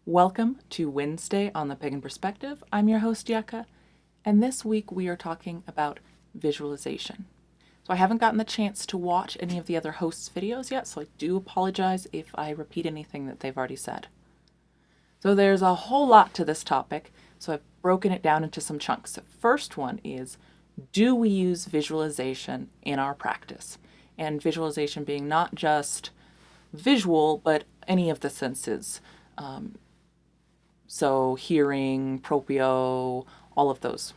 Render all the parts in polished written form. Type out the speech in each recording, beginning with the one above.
Welcome to Wednesday on the Pagan Perspective. I'm your host, Yucca, and this week we are talking about visualization. So I haven't gotten the chance to watch any of the other hosts' videos yet, so I do apologize if I repeat anything that they've already said. So there's a whole lot to this topic, so I've broken it down into some chunks. The first one is, do we use visualization in our practice? And visualization being not just visual, but any of the senses. So hearing, proprio, all of those.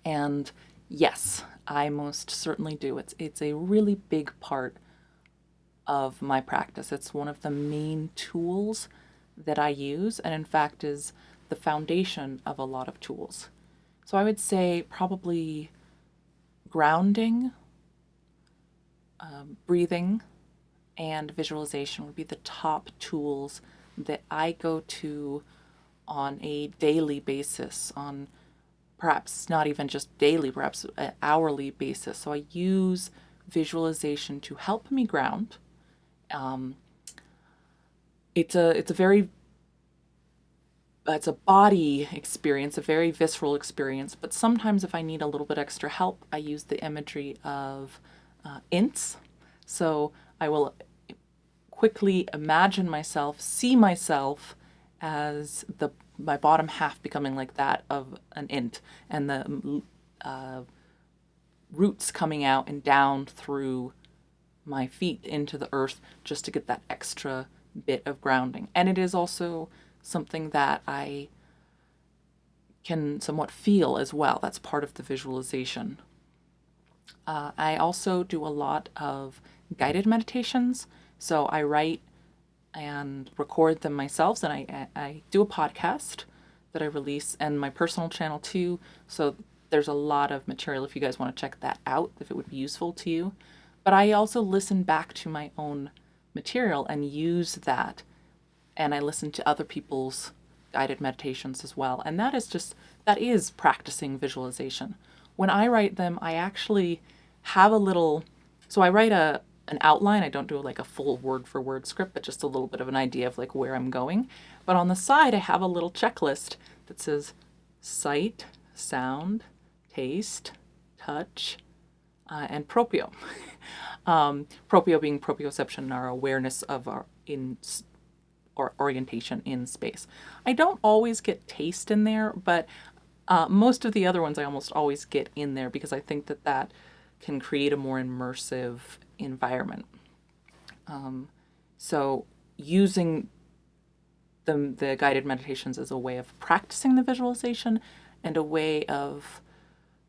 And yes, I most certainly do. It's a really big part of my practice. It's one of the main tools that I use, and in fact is the foundation of a lot of tools. So I would say probably grounding, breathing, and visualization would be the top tools that I go to on a daily basis, on perhaps not even just daily, perhaps an hourly basis. So I use visualization to help me ground. It's a body experience, a very visceral experience. But sometimes, if I need a little bit extra help, I use the imagery of ints. So I will quickly imagine myself, see myself as my bottom half becoming like that of an int, and the roots coming out and down through my feet into the earth just to get that extra bit of grounding. And it is also something that I can somewhat feel as well. That's part of the visualization. I also do a lot of guided meditations. So I write and record them myself, and I do a podcast that I release, and my personal channel too. So there's a lot of material if you guys want to check that out, if it would be useful to you. But I also listen back to my own material and use that, and I listen to other people's guided meditations as well. And that is practicing visualization. When I write them, I actually have a little, so I write an outline. I don't do like a full word for word script, but just a little bit of an idea of like where I'm going. But on the side, I have a little checklist that says sight, sound, taste, touch, and proprio. Proprio being proprioception, our awareness of our or orientation in space. I don't always get taste in there, but most of the other ones I almost always get in there because I think that can create a more immersive environment. So using the guided meditations as a way of practicing the visualization and a way of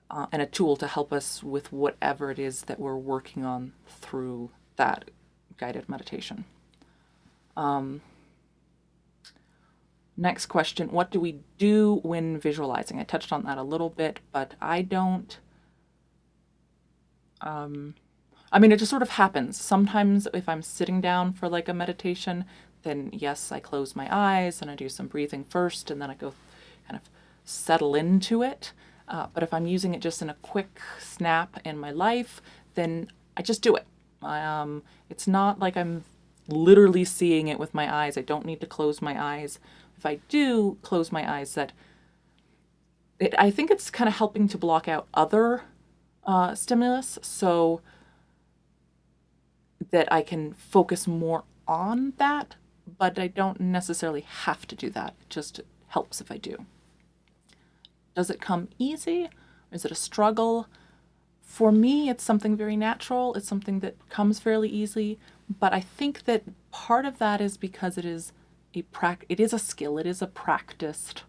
and a tool to help us with whatever it is that we're working on through that guided meditation. Next question, what do we do when visualizing? I touched on that a little bit, but I don't. It just sort of happens. Sometimes if I'm sitting down for like a meditation, then yes, I close my eyes and I do some breathing first, and then I go kind of settle into it. But if I'm using it just in a quick snap in my life, then I just do it. It's not like I'm literally seeing it with my eyes. I don't need to close my eyes. If I do close my eyes, I think it's kind of helping to block out other stimulus so that I can focus more on that, but I don't necessarily have to do that. It just helps if I do. Does it come easy? Is it a struggle? For me, it's something very natural. It's something that comes fairly easily, but I think that part of that is because it is a skill. It is a practiced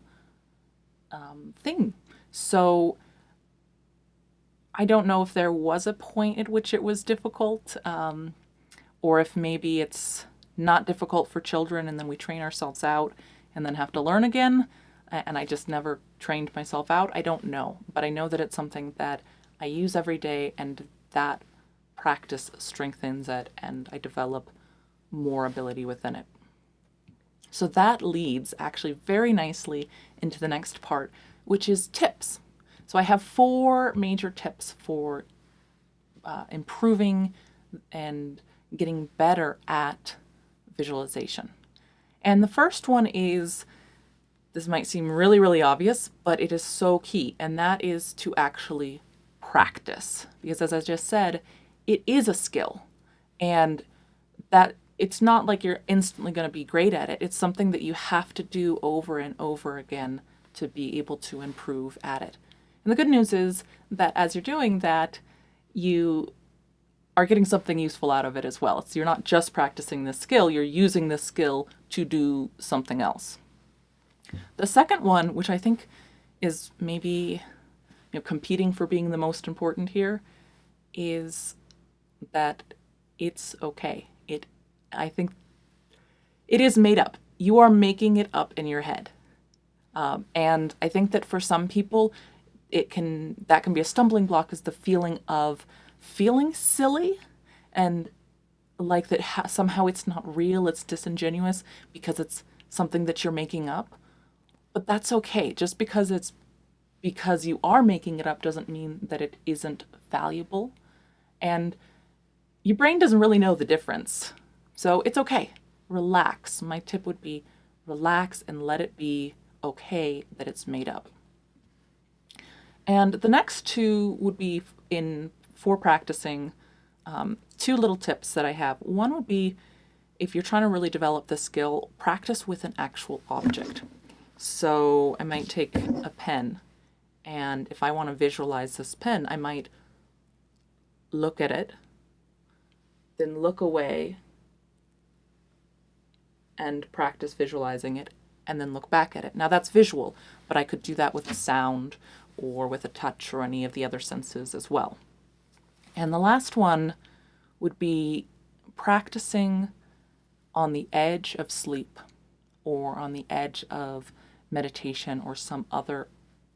thing. So I don't know if there was a point at which it was difficult, or if maybe it's not difficult for children and then we train ourselves out and then have to learn again, and I just never trained myself out. I don't know, but I know that it's something that I use every day, and that practice strengthens it, and I develop more ability within it. So that leads actually very nicely into the next part, which is tips. So I have 4 major tips for improving and getting better at visualization. And the first one is, this might seem really, really obvious, but it is so key, and that is to actually practice. Because as I just said, it is a skill, and that it's not like you're instantly going to be great at it. It's something that you have to do over and over again to be able to improve at it. And the good news is that as you're doing that, you are getting something useful out of it as well. So you're not just practicing this skill, you're using this skill to do something else. The second one, which I think is maybe competing for being the most important here, is that it's okay. I think it is made up. You are making it up in your head. And I think that for some people, that can be a stumbling block, is the feeling of feeling silly and like that somehow it's not real, it's disingenuous because it's something that you're making up. But that's okay. Just because you are making it up doesn't mean that it isn't valuable. And your brain doesn't really know the difference. So it's okay. Relax. My tip would be relax and let it be okay that it's made up. And the next two would be for practicing, two little tips that I have. One would be, if you're trying to really develop the skill, practice with an actual object. So I might take a pen, and if I want to visualize this pen, I might look at it, then look away and practice visualizing it, and then look back at it. Now that's visual, but I could do that with a sound or with a touch or any of the other senses as well. And the last one would be practicing on the edge of sleep or on the edge of meditation or some other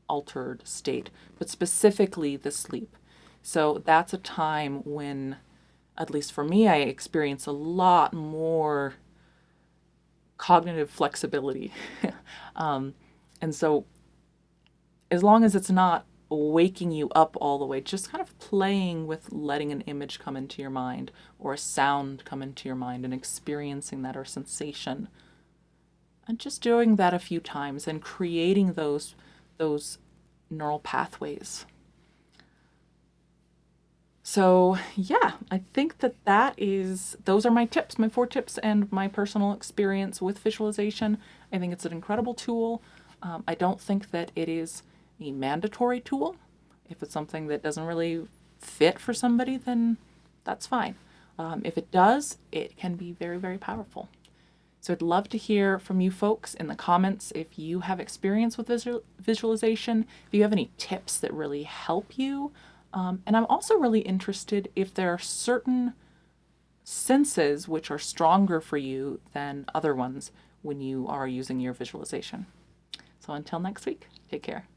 altered state, but specifically the sleep. So that's a time when, at least for me, I experience a lot more cognitive flexibility. And so as long as it's not waking you up all the way, just kind of playing with letting an image come into your mind or a sound come into your mind and experiencing that or sensation. And just doing that a few times and creating those neural pathways. So yeah, I think those are my tips, my 4 tips, and my personal experience with visualization. I think it's an incredible tool. I don't think that it is a mandatory tool. If it's something that doesn't really fit for somebody, then that's fine. If it does, it can be very, very powerful. So I'd love to hear from you folks in the comments if you have experience with visualization, if you have any tips that really help you. And I'm also really interested if there are certain senses which are stronger for you than other ones when you are using your visualization. So until next week, take care.